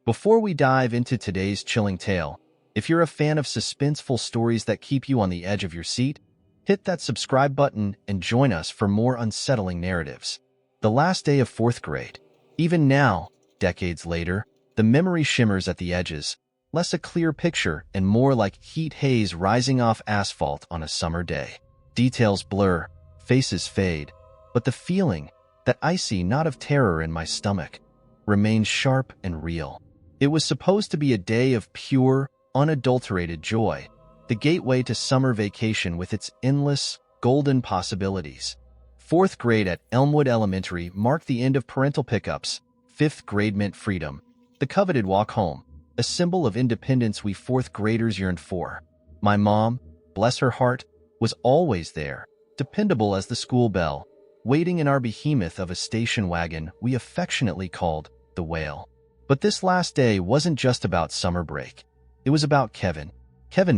Before we dive into today's chilling tale, if you're a fan of suspenseful stories that keep you on the edge of your seat, hit that subscribe button and join us for more unsettling narratives. The last day of fourth grade. Even now, decades later, the memory shimmers at the edges, less a clear picture and more like heat haze rising off asphalt on a summer day. Details blur, faces fade, but the feeling, that icy knot of terror in my stomach, remains sharp and real. It was supposed to be a day of pure, unadulterated joy, the gateway to summer vacation with its endless, golden possibilities. Fourth grade at Elmwood Elementary marked the end of parental pickups. Fifth grade meant freedom, the coveted walk home, a symbol of independence we fourth graders yearned for. My mom, bless her heart, was always there, dependable as the school bell, waiting in our behemoth of a station wagon we affectionately called the Whale. But this last day wasn't just about summer break. It was about Kevin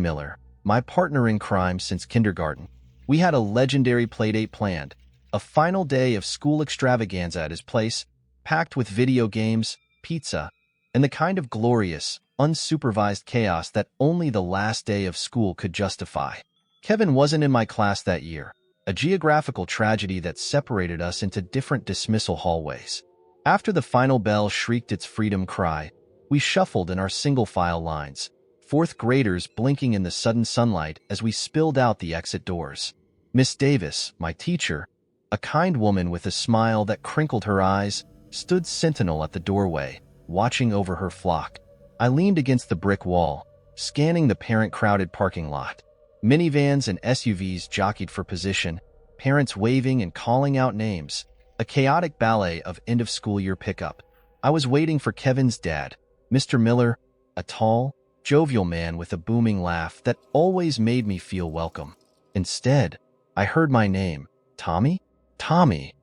Miller, my partner in crime since kindergarten. We had a legendary playdate planned, a final day of school extravaganza at his place, packed with video games, pizza, and the kind of glorious, unsupervised chaos that only the last day of school could justify. Kevin wasn't in my class that year, a geographical tragedy that separated us into different dismissal hallways. After the final bell shrieked its freedom cry, we shuffled in our single-file lines, fourth graders blinking in the sudden sunlight as we spilled out the exit doors. Miss Davis, my teacher, a kind woman with a smile that crinkled her eyes, stood sentinel at the doorway, watching over her flock. I leaned against the brick wall, scanning the parent-crowded parking lot. Minivans and SUVs jockeyed for position, parents waving and calling out names, a chaotic ballet of end-of-school-year pickup. I was waiting for Kevin's dad, Mr. Miller, a tall, jovial man with a booming laugh that always made me feel welcome. Instead, I heard my name, Tommy? Tommy.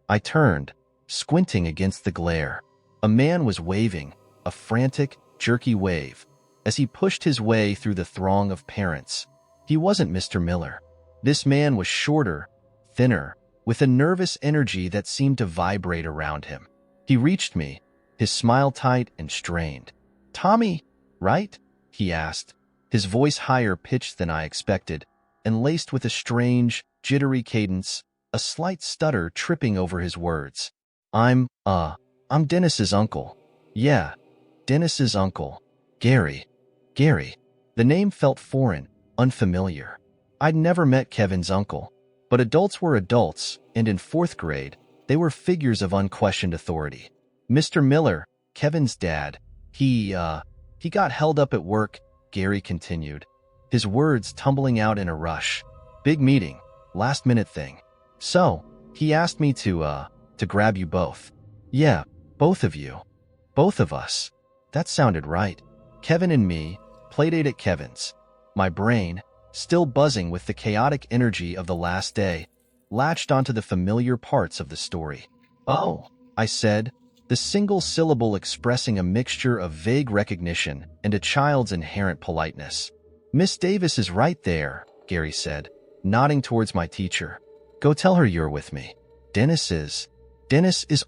I turned, squinting against the glare. A man was waving, a frantic, jerky wave, as he pushed his way through the throng of parents. He wasn't Mr. Miller. This man was shorter, thinner, with a nervous energy that seemed to vibrate around him. He reached me, his smile tight and strained. "Tommy, right?" he asked, his voice higher pitched than I expected, and laced with a strange, jittery cadence, a slight stutter tripping over his words. I'm Dennis's uncle." "Yeah, Dennis's uncle. Gary. The name felt foreign, unfamiliar. I'd never met Kevin's uncle, but adults were adults, and in fourth grade, they were figures of unquestioned authority. Mr. Miller, Kevin's dad, he got held up at work, Gary continued, his words tumbling out in a rush. "Big meeting, last-minute thing. So, he asked me to grab you both." "Yeah, both of you. Both of us." That sounded right. Kevin and me, playdate at Kevin's. My brain, still buzzing with the chaotic energy of the last day, latched onto the familiar parts of the story. "Oh," I said, the single syllable expressing a mixture of vague recognition and a child's inherent politeness. "Miss Davis is right there," Gary said, nodding towards my teacher. "Go tell her you're with me. Dennis is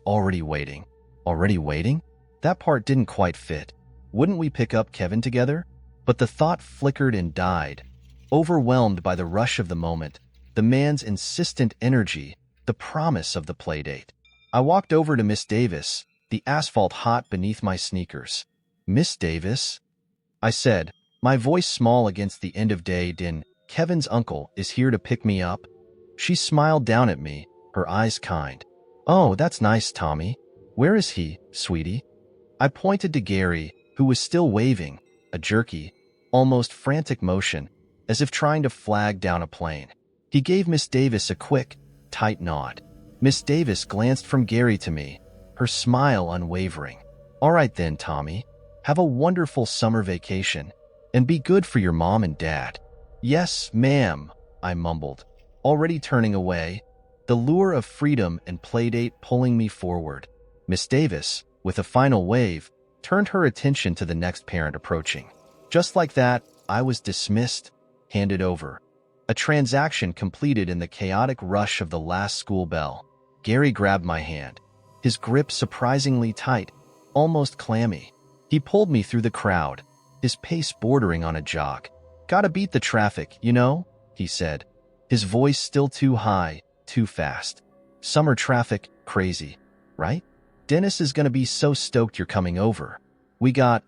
already waiting." "Already waiting?" That part didn't quite fit. Wouldn't we pick up Kevin together? But the thought flickered and died, overwhelmed by the rush of the moment, the man's insistent energy, the promise of the playdate. I walked over to Miss Davis, the asphalt hot beneath my sneakers. "Miss Davis?" I said, my voice small against the end-of-day din. "Kevin's uncle is here to pick me up." She smiled down at me, her eyes kind. "Oh, that's nice, Tommy. Where is he, sweetie?" I pointed to Gary, who was still waving, a jerky, almost frantic motion, as if trying to flag down a plane. He gave Miss Davis a quick, tight nod. Miss Davis glanced from Gary to me, her smile unwavering. "All right then, Tommy. Have a wonderful summer vacation, and be good for your mom and dad." "Yes, ma'am," I mumbled, already turning away, the lure of freedom and playdate pulling me forward. Miss Davis, with a final wave, turned her attention to the next parent approaching. Just like that, I was dismissed, handed over. A transaction completed in the chaotic rush of the last school bell. Gary grabbed my hand, his grip surprisingly tight, almost clammy. He pulled me through the crowd, his pace bordering on a jog. "Gotta beat the traffic, you know," he said, his voice still too high, too fast. "Summer traffic, crazy, right? Dennis is gonna be so stoked you're coming over. We got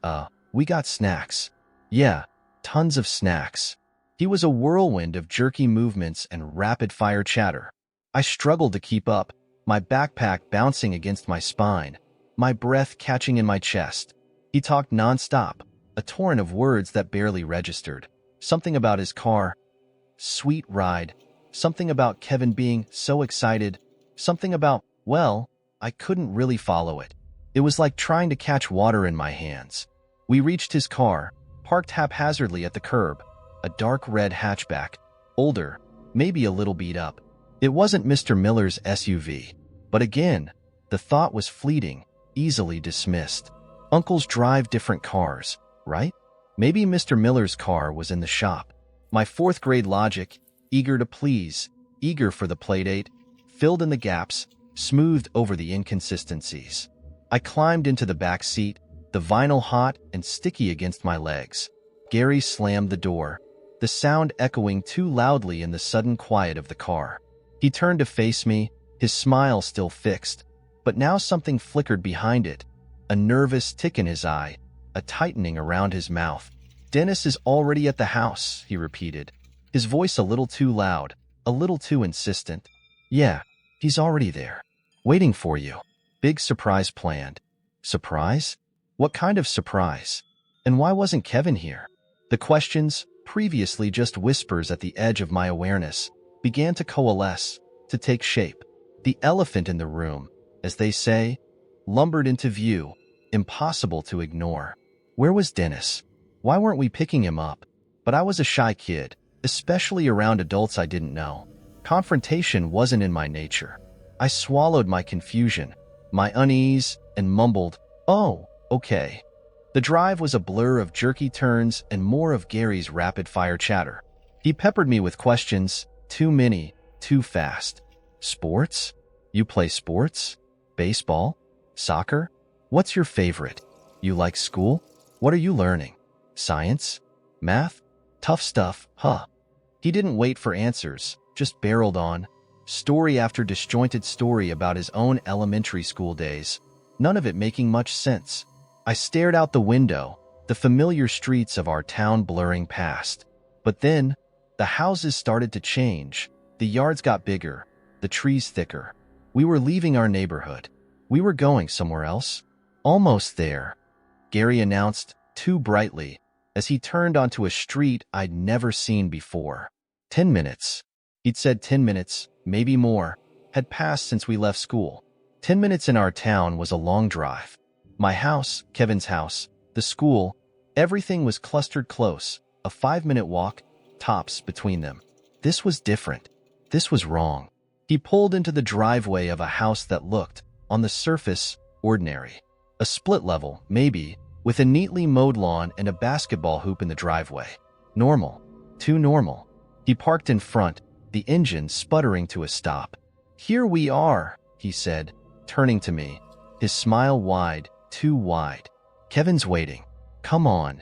snacks." "Yeah, tons of snacks." He was a whirlwind of jerky movements and rapid-fire chatter. I struggled to keep up, my backpack bouncing against my spine, my breath catching in my chest. He talked nonstop, a torrent of words that barely registered. Something about his car, sweet ride, something about Kevin being so excited, something about, well, I couldn't really follow it. It was like trying to catch water in my hands. We reached his car, parked haphazardly at the curb, a dark red hatchback, older, maybe a little beat up. It wasn't Mr. Miller's SUV, but again, the thought was fleeting, easily dismissed. Uncles drive different cars, right? Maybe Mr. Miller's car was in the shop. My fourth-grade logic, eager to please, eager for the playdate, filled in the gaps, smoothed over the inconsistencies. I climbed into the back seat, the vinyl hot and sticky against my legs. Gary slammed the door, the sound echoing too loudly in the sudden quiet of the car. He turned to face me, his smile still fixed, but now something flickered behind it, a nervous tick in his eye, a tightening around his mouth. "Dennis is already at the house," he repeated, his voice a little too loud, a little too insistent. "Yeah, he's already there, waiting for you. Big surprise planned." Surprise? What kind of surprise? And why wasn't Kevin here? The questions, previously just whispers at the edge of my awareness, began to coalesce, to take shape. The elephant in the room, as they say, lumbered into view, impossible to ignore. Where was Dennis? Why weren't we picking him up? But I was a shy kid, especially around adults I didn't know. Confrontation wasn't in my nature. I swallowed my confusion, my unease, and mumbled, "Oh, okay." The drive was a blur of jerky turns and more of Gary's rapid-fire chatter. He peppered me with questions, too many, too fast. "Sports? You play sports? Baseball? Soccer? What's your favorite? You like school? What are you learning? Science? Math? Tough stuff, huh?" He didn't wait for answers, just barreled on, story after disjointed story about his own elementary school days, none of it making much sense. I stared out the window, the familiar streets of our town blurring past. But then, the houses started to change, the yards got bigger, the trees thicker. We were leaving our neighborhood. We were going somewhere else. "Almost there," Gary announced, too brightly, as he turned onto a street I'd never seen before. 10 minutes. He'd said 10 minutes, maybe more, had passed since we left school. 10 minutes in our town was a long drive. My house, Kevin's house, the school, everything was clustered close, a 5-minute walk, tops, between them. This was different. This was wrong. He pulled into the driveway of a house that looked, on the surface, ordinary. A split level, maybe, with a neatly mowed lawn and a basketball hoop in the driveway. Normal. Too normal. He parked in front, the engine sputtering to a stop. "Here we are," he said, turning to me, his smile wide, too wide. "Kevin's waiting. Come on."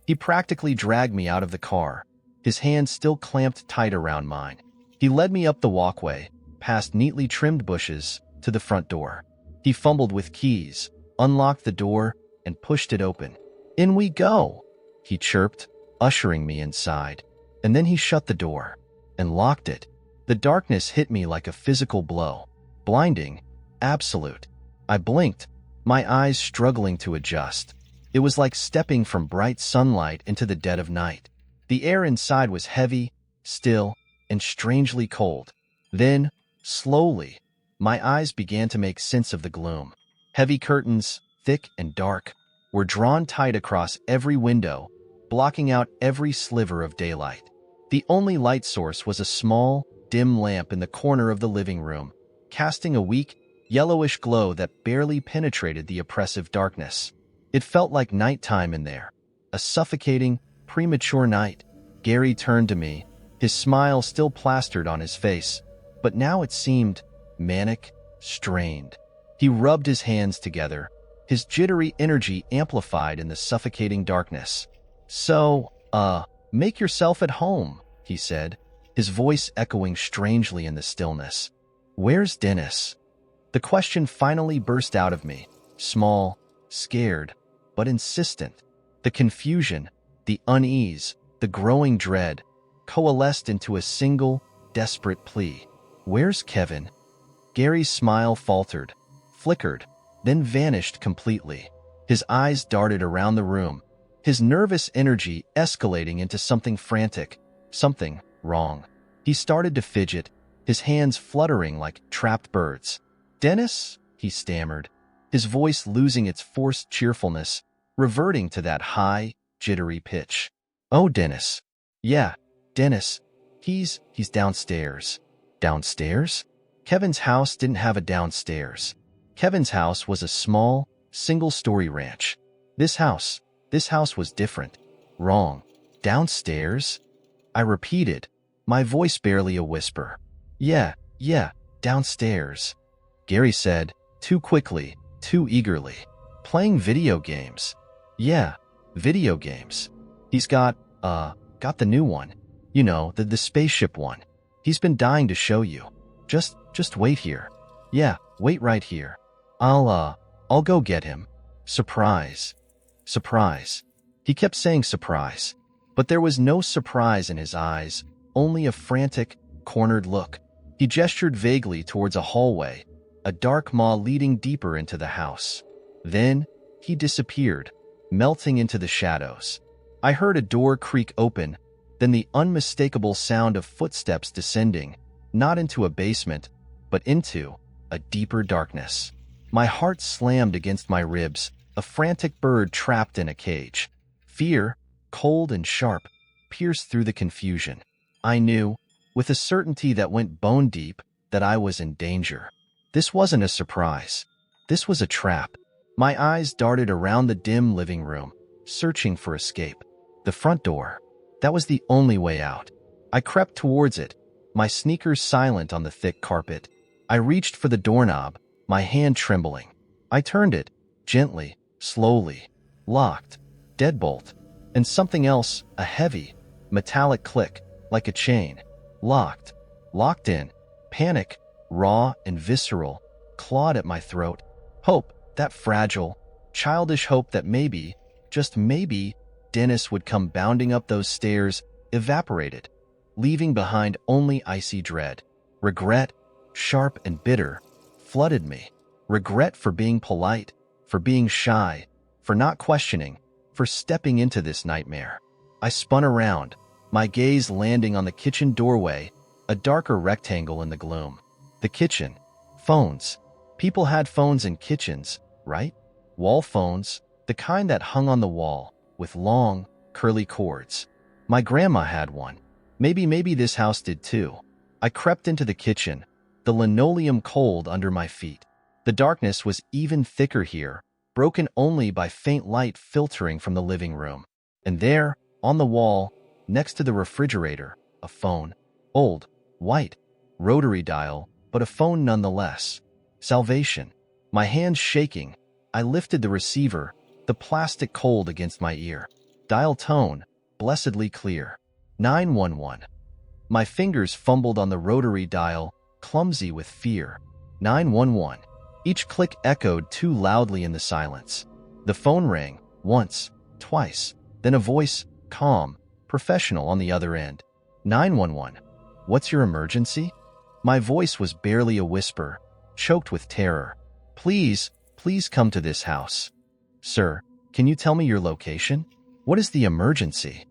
He practically dragged me out of the car, his hand still clamped tight around mine. He led me up the walkway, past neatly trimmed bushes, to the front door. He fumbled with keys, unlocked the door, and pushed it open. "In we go," he chirped, ushering me inside. And then he shut the door and locked it. The darkness hit me like a physical blow. Blinding, absolute. I blinked, my eyes struggling to adjust. It was like stepping from bright sunlight into the dead of night. The air inside was heavy, still, and strangely cold. Then, slowly, my eyes began to make sense of the gloom. Heavy curtains, thick and dark, were drawn tight across every window, blocking out every sliver of daylight. The only light source was a small, dim lamp in the corner of the living room, casting a weak, yellowish glow that barely penetrated the oppressive darkness. It felt like nighttime in there, a suffocating, premature night. Gary turned to me, his smile still plastered on his face, but now it seemed manic, strained. He rubbed his hands together, his jittery energy amplified in the suffocating darkness. "So, make yourself at home," he said, his voice echoing strangely in the stillness. "Where's Dennis?" The question finally burst out of me, small, scared, but insistent. The confusion, the unease, the growing dread coalesced into a single, desperate plea. "Where's Kevin?" Gary's smile faltered, flickered, then vanished completely. His eyes darted around the room, his nervous energy escalating into something frantic, something wrong. He started to fidget, his hands fluttering like trapped birds. "Dennis?" he stammered, his voice losing its forced cheerfulness, reverting to that high, jittery pitch. "Oh, Dennis. Yeah, Dennis. He's downstairs." Downstairs? Kevin's house didn't have a downstairs. Kevin's house was a small, single-story ranch. This house was different. Wrong. Downstairs? I repeated, my voice barely a whisper. Yeah, downstairs," Gary said, too quickly, too eagerly. "Playing video games." "Yeah, video games. He's got the new one. You know, the spaceship one. He's been dying to show you. Just wait here. Yeah, wait right here. I'll go get him. Surprise. Surprise." He kept saying surprise, but there was no surprise in his eyes, only a frantic, cornered look. He gestured vaguely towards a hallway, a dark maw leading deeper into the house. Then he disappeared, melting into the shadows. I heard a door creak open, then the unmistakable sound of footsteps descending, not into a basement, but into a deeper darkness. My heart slammed against my ribs, a frantic bird trapped in a cage. Fear, cold and sharp, pierced through the confusion. I knew, with a certainty that went bone deep, that I was in danger. This wasn't a surprise. This was a trap. My eyes darted around the dim living room, searching for escape. The front door. That was the only way out. I crept towards it, my sneakers silent on the thick carpet. I reached for the doorknob, my hand trembling. I turned it, gently, slowly. Locked. Deadbolt. And something else, a heavy, metallic click, like a chain. Locked. Locked in. Panic, raw and visceral, clawed at my throat. Hope, that fragile, childish hope that maybe, just maybe, Dennis would come bounding up those stairs, evaporated, leaving behind only icy dread. Regret, sharp and bitter, flooded me. Regret for being polite, for being shy, for not questioning, for stepping into this nightmare. I spun around, my gaze landing on the kitchen doorway, a darker rectangle in the gloom. The kitchen. Phones. People had phones in kitchens, right? Wall phones, the kind that hung on the wall, with long, curly cords. My grandma had one. Maybe this house did too. I crept into the kitchen, the linoleum cold under my feet. The darkness was even thicker here, broken only by faint light filtering from the living room. And there, on the wall, next to the refrigerator, a phone. Old, white, rotary dial, but a phone nonetheless. Salvation. My hands shaking, I lifted the receiver, the plastic cold against my ear. Dial tone, blessedly clear. 911. My fingers fumbled on the rotary dial, clumsy with fear. 911. Each click echoed too loudly in the silence. The phone rang, once, twice, then a voice, calm, professional on the other end. 911. What's your emergency? My voice was barely a whisper, choked with terror. Please come to this house. Sir, can you tell me your location? What is the emergency?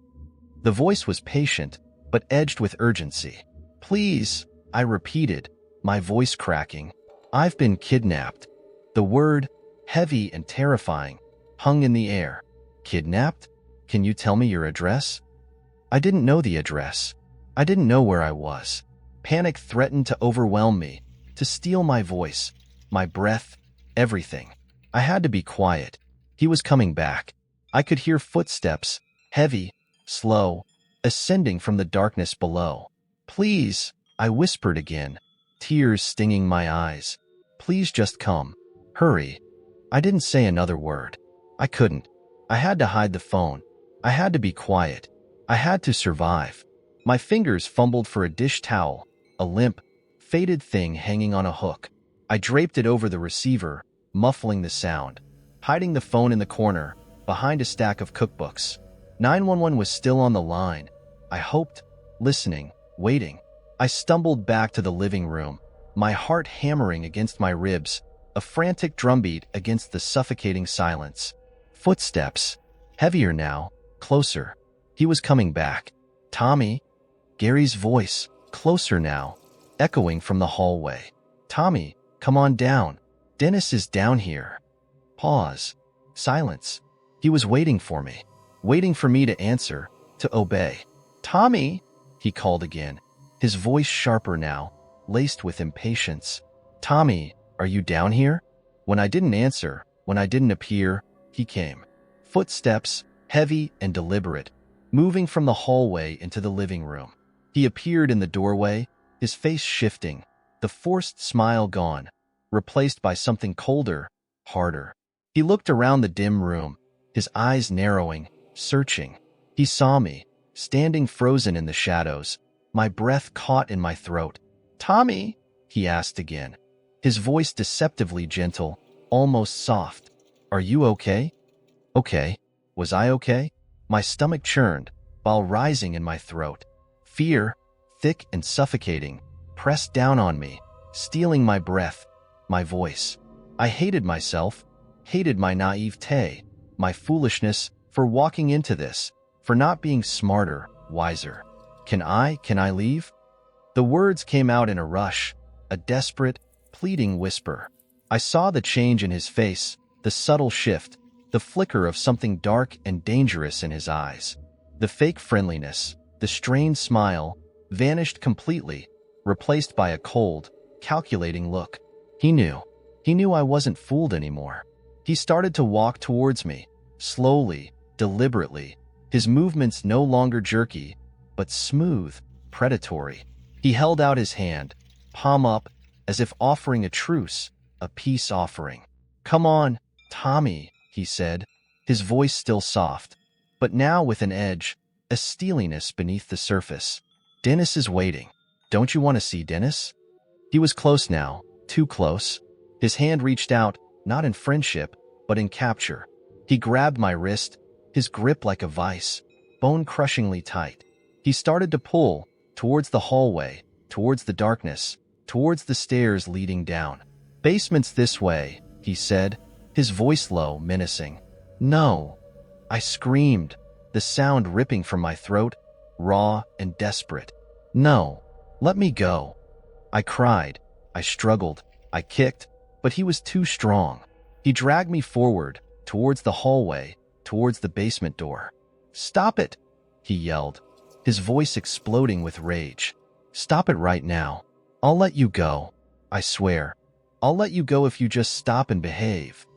The voice was patient, but edged with urgency. Please, I repeated, my voice cracking. I've been kidnapped. The word, heavy and terrifying, hung in the air. Kidnapped? Can you tell me your address? I didn't know the address. I didn't know where I was. Panic threatened to overwhelm me, to steal my voice, my breath, everything. I had to be quiet. He was coming back. I could hear footsteps, heavy, slow, ascending from the darkness below. Please, I whispered again, tears stinging my eyes. Please just come. Hurry. I didn't say another word. I couldn't. I had to hide the phone. I had to be quiet. I had to survive. My fingers fumbled for a dish towel, a limp, faded thing hanging on a hook. I draped it over the receiver, muffling the sound, hiding the phone in the corner, behind a stack of cookbooks. 911 was still on the line. I hoped, listening, waiting. I stumbled back to the living room, my heart hammering against my ribs, a frantic drumbeat against the suffocating silence. Footsteps. Heavier now, closer. He was coming back. Tommy? Gary's voice, closer now, echoing from the hallway. Tommy, come on down. Dennis is down here. Pause. Silence. He was waiting for me to answer, to obey. Tommy, he called again, his voice sharper now, laced with impatience. Tommy, are you down here? When I didn't answer, when I didn't appear, he came. Footsteps, heavy and deliberate, moving from the hallway into the living room. He appeared in the doorway, his face shifting, the forced smile gone, replaced by something colder, harder. He looked around the dim room, his eyes narrowing, searching. He saw me, standing frozen in the shadows, my breath caught in my throat. Tommy, he asked again, his voice deceptively gentle, almost soft. Are you okay? Okay. Was I okay? My stomach churned, while rising in my throat. Fear, thick and suffocating, pressed down on me, stealing my breath, my voice. I hated myself, hated my naivete, my foolishness for walking into this, for not being smarter, wiser. Can I leave? The words came out in a rush, a desperate, pleading whisper. I saw the change in his face, the subtle shift, the flicker of something dark and dangerous in his eyes. The fake friendliness, the strained smile, vanished completely, replaced by a cold, calculating look. He knew I wasn't fooled anymore. He started to walk towards me, slowly, deliberately, his movements no longer jerky, but smooth, predatory. He held out his hand, palm up, as if offering a truce, a peace offering. Come on, Tommy, he said, his voice still soft, but now with an edge, a steeliness beneath the surface. Dennis is waiting. Don't you want to see Dennis? He was close now, too close. His hand reached out, not in friendship, but in capture. He grabbed my wrist, his grip like a vice, bone-crushingly tight. He started to pull, towards the hallway, towards the darkness, towards the stairs leading down. Basement's this way, he said, his voice low, menacing. No. I screamed, the sound ripping from my throat, raw and desperate. No. Let me go. I cried. I struggled. I kicked, but he was too strong. He dragged me forward, towards the hallway, towards the basement door. Stop it, he yelled, his voice exploding with rage. Stop it right now. I'll let you go. I swear. I'll let you go if you just stop and behave.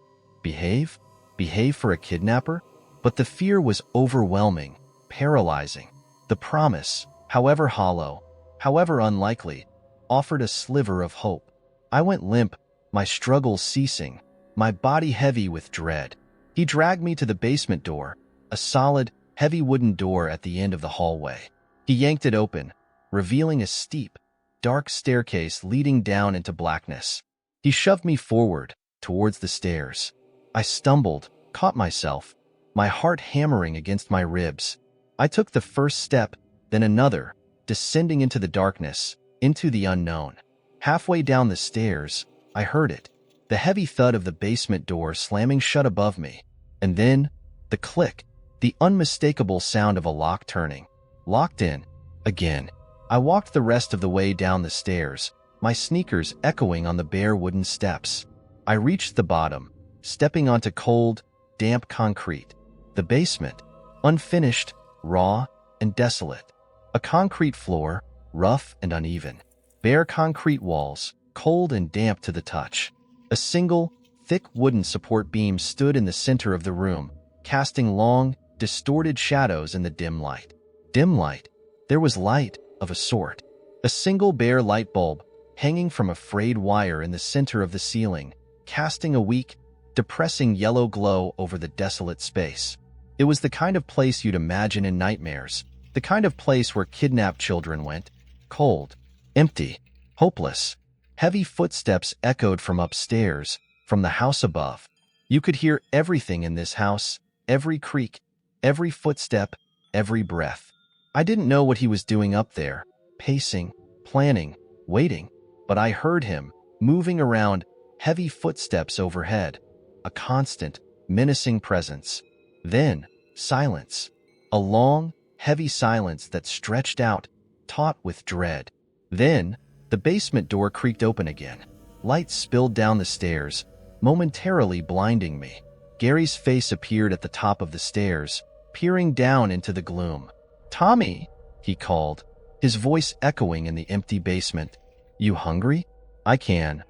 Behave? Behave for a kidnapper? But the fear was overwhelming, paralyzing. The promise, however hollow, however unlikely, offered a sliver of hope. I went limp, my struggles ceasing, my body heavy with dread. He dragged me to the basement door, a solid, heavy wooden door at the end of the hallway. He yanked it open, revealing a steep, dark staircase leading down into blackness. He shoved me forward, towards the stairs. I stumbled, caught myself, my heart hammering against my ribs. I took the first step, then another, descending into the darkness, into the unknown. Halfway down the stairs, I heard it, the heavy thud of the basement door slamming shut above me, and then the click, the unmistakable sound of a lock turning. Locked in, again. I walked the rest of the way down the stairs, my sneakers echoing on the bare wooden steps. I reached the bottom, stepping onto cold, damp concrete. The basement, unfinished, raw, and desolate. A concrete floor, rough and uneven. Bare concrete walls, cold and damp to the touch. A single, thick wooden support beam stood in the center of the room, casting long, distorted shadows in the dim light. Dim light. There was light, of a sort. A single bare light bulb, hanging from a frayed wire in the center of the ceiling, casting a weak, depressing yellow glow over the desolate space. It was the kind of place you'd imagine in nightmares, the kind of place where kidnapped children went. Cold, empty, hopeless. Heavy footsteps echoed from upstairs, from the house above. You could hear everything in this house, every creak, every footstep, every breath. I didn't know what he was doing up there, pacing, planning, waiting, but I heard him, moving around, heavy footsteps overhead, a constant, menacing presence. Then, silence. A long, heavy silence that stretched out, taut with dread. Then, the basement door creaked open again. Light spilled down the stairs, momentarily blinding me. Gary's face appeared at the top of the stairs, peering down into the gloom. "Tommy," he called, his voice echoing in the empty basement. "You hungry? I can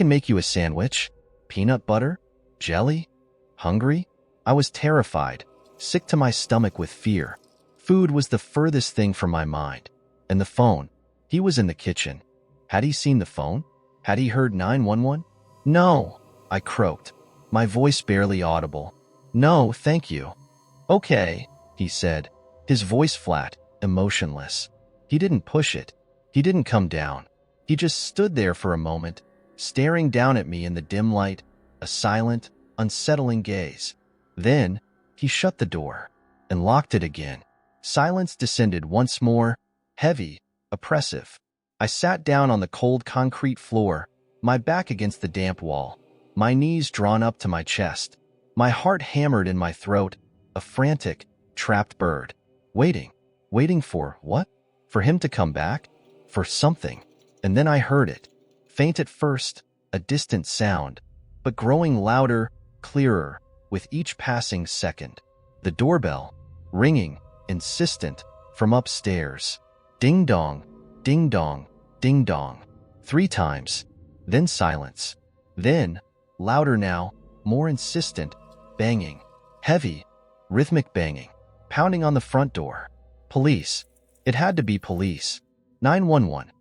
make you a sandwich. Peanut butter? Jelly? Hungry?" I was terrified, sick to my stomach with fear. Food was the furthest thing from my mind. And the phone. He was in the kitchen. Had he seen the phone? Had he heard 911? "No," I croaked, my voice barely audible. "No, thank you." "Okay," he said, his voice flat, emotionless. He didn't push it. He didn't come down. He just stood there for a moment, staring down at me in the dim light, a silent, unsettling gaze. Then, he shut the door and locked it again. Silence descended once more, heavy, oppressive. I sat down on the cold concrete floor, my back against the damp wall, my knees drawn up to my chest, my heart hammered in my throat, a frantic, trapped bird. Waiting for what? For him to come back? For something. And then I heard it. Faint at first, a distant sound, but growing louder, clearer, with each passing second. The doorbell, ringing, insistent, from upstairs. Ding dong, ding dong, ding dong. 3 times. Then silence. Then, louder now, more insistent, banging. Heavy, rhythmic banging. Pounding on the front door. Police. It had to be police. 911.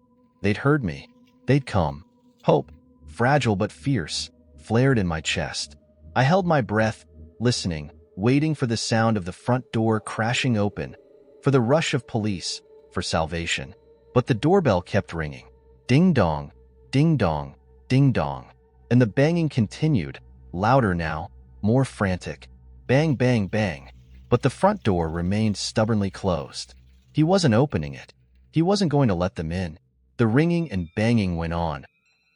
They'd heard me. They'd come. Hope, fragile but fierce, flared in my chest. I held my breath, listening, waiting for the sound of the front door crashing open, for the rush of police, for salvation. But the doorbell kept ringing. Ding dong, ding dong, ding dong. And the banging continued, louder now, more frantic. Bang, bang, bang. But the front door remained stubbornly closed. He wasn't opening it. He wasn't going to let them in. The ringing and banging went on,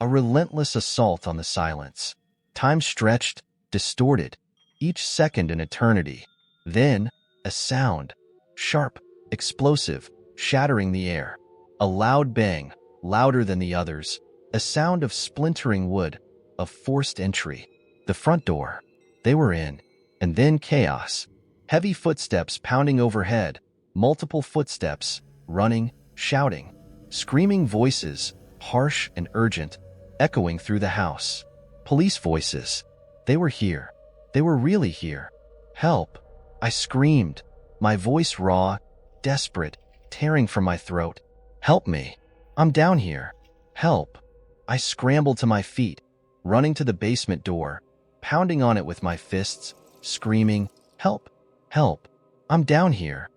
a relentless assault on the silence. Time stretched, distorted, each second an eternity. Then, a sound, sharp, explosive, shattering the air. A loud bang, louder than the others, a sound of splintering wood, of forced entry. The front door. They were in. And then chaos. Heavy footsteps pounding overhead, multiple footsteps, running, shouting. Screaming voices, harsh and urgent, echoing through the house. Police voices. They were here. They were really here. Help. I screamed, my voice raw, desperate, tearing from my throat. Help me. I'm down here. Help. I scrambled to my feet, running to the basement door, pounding on it with my fists, screaming, "Help! Help! I'm down here."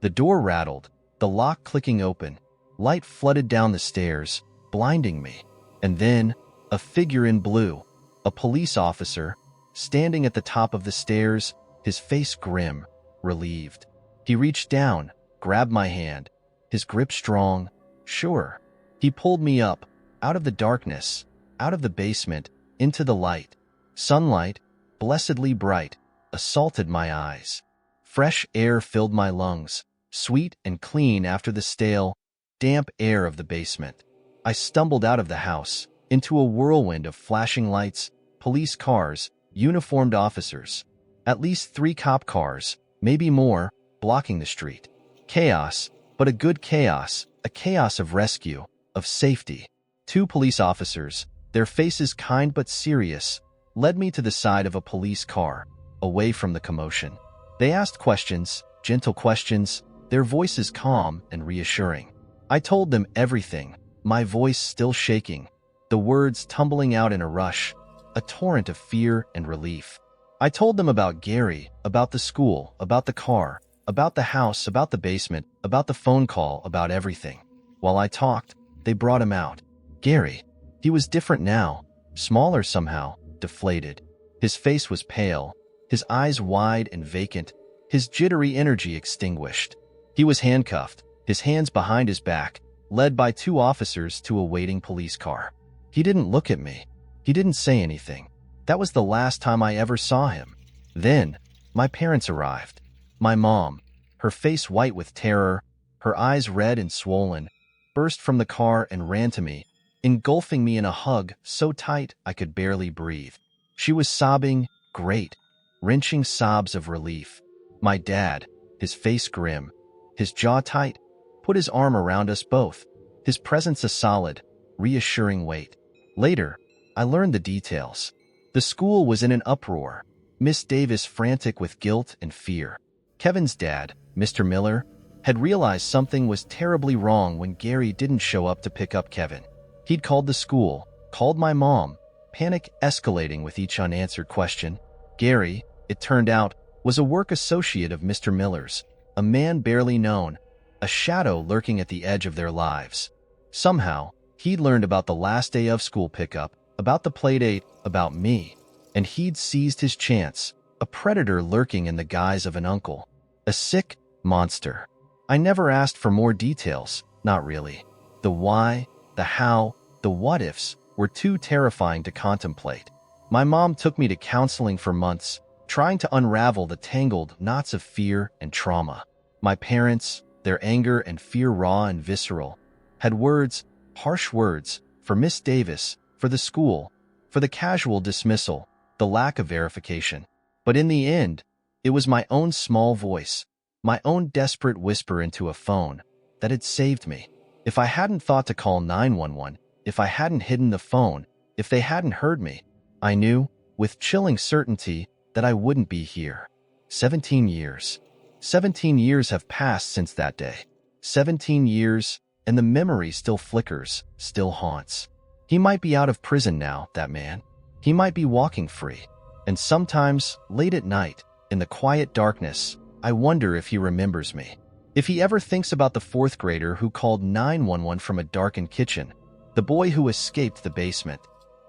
The door rattled, the lock clicking open. Light flooded down the stairs, blinding me. And then, a figure in blue, a police officer, standing at the top of the stairs, his face grim, relieved. He reached down, grabbed my hand, his grip strong, sure. He pulled me up, out of the darkness, out of the basement, into the light. Sunlight, blessedly bright, assaulted my eyes. Fresh air filled my lungs, sweet and clean after the stale, damp air of the basement. I stumbled out of the house, into a whirlwind of flashing lights, police cars, uniformed officers. At least 3 cop cars, maybe more, blocking the street. Chaos, but a good chaos, a chaos of rescue, of safety. 2 police officers, their faces kind but serious, led me to the side of a police car, away from the commotion. They asked questions, gentle questions, their voices calm and reassuring. I told them everything, my voice still shaking, the words tumbling out in a rush, a torrent of fear and relief. I told them about Gary, about the school, about the car, about the house, about the basement, about the phone call, about everything. While I talked, they brought him out. Gary. He was different now, smaller somehow, deflated. His face was pale, his eyes wide and vacant, his jittery energy extinguished. He was handcuffed, his hands behind his back, led by 2 officers to a waiting police car. He didn't look at me. He didn't say anything. That was the last time I ever saw him. Then, my parents arrived. My mom, her face white with terror, her eyes red and swollen, burst from the car and ran to me, engulfing me in a hug so tight I could barely breathe. She was sobbing, great, wrenching sobs of relief. My dad, his face grim, his jaw tight, put his arm around us both, his presence a solid, reassuring weight. Later, I learned the details. The school was in an uproar, Miss Davis frantic with guilt and fear. Kevin's dad, Mr. Miller, had realized something was terribly wrong when Gary didn't show up to pick up Kevin. He'd called the school, called my mom, panic escalating with each unanswered question. Gary, it turned out, was a work associate of Mr. Miller's, a man barely known, a shadow lurking at the edge of their lives. Somehow, he'd learned about the last day of school pickup, about the playdate, about me, and he'd seized his chance, a predator lurking in the guise of an uncle, a sick monster. I never asked for more details, not really. The why, the how, the what-ifs were too terrifying to contemplate. My mom took me to counseling for months, trying to unravel the tangled knots of fear and trauma. My parents, their anger and fear raw and visceral, had words, harsh words, for Miss Davis, for the school, for the casual dismissal, the lack of verification. But in the end, it was my own small voice, my own desperate whisper into a phone, that had saved me. If I hadn't thought to call 911, if I hadn't hidden the phone, if they hadn't heard me, I knew, with chilling certainty, that I wouldn't be here. 17 years. 17 years have passed since that day. 17 years, and the memory still flickers, still haunts. He might be out of prison now, that man. He might be walking free. And sometimes, late at night, in the quiet darkness, I wonder if he remembers me. If he ever thinks about the 4th grader who called 911 from a darkened kitchen, the boy who escaped the basement,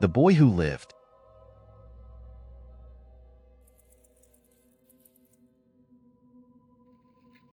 the boy who lived,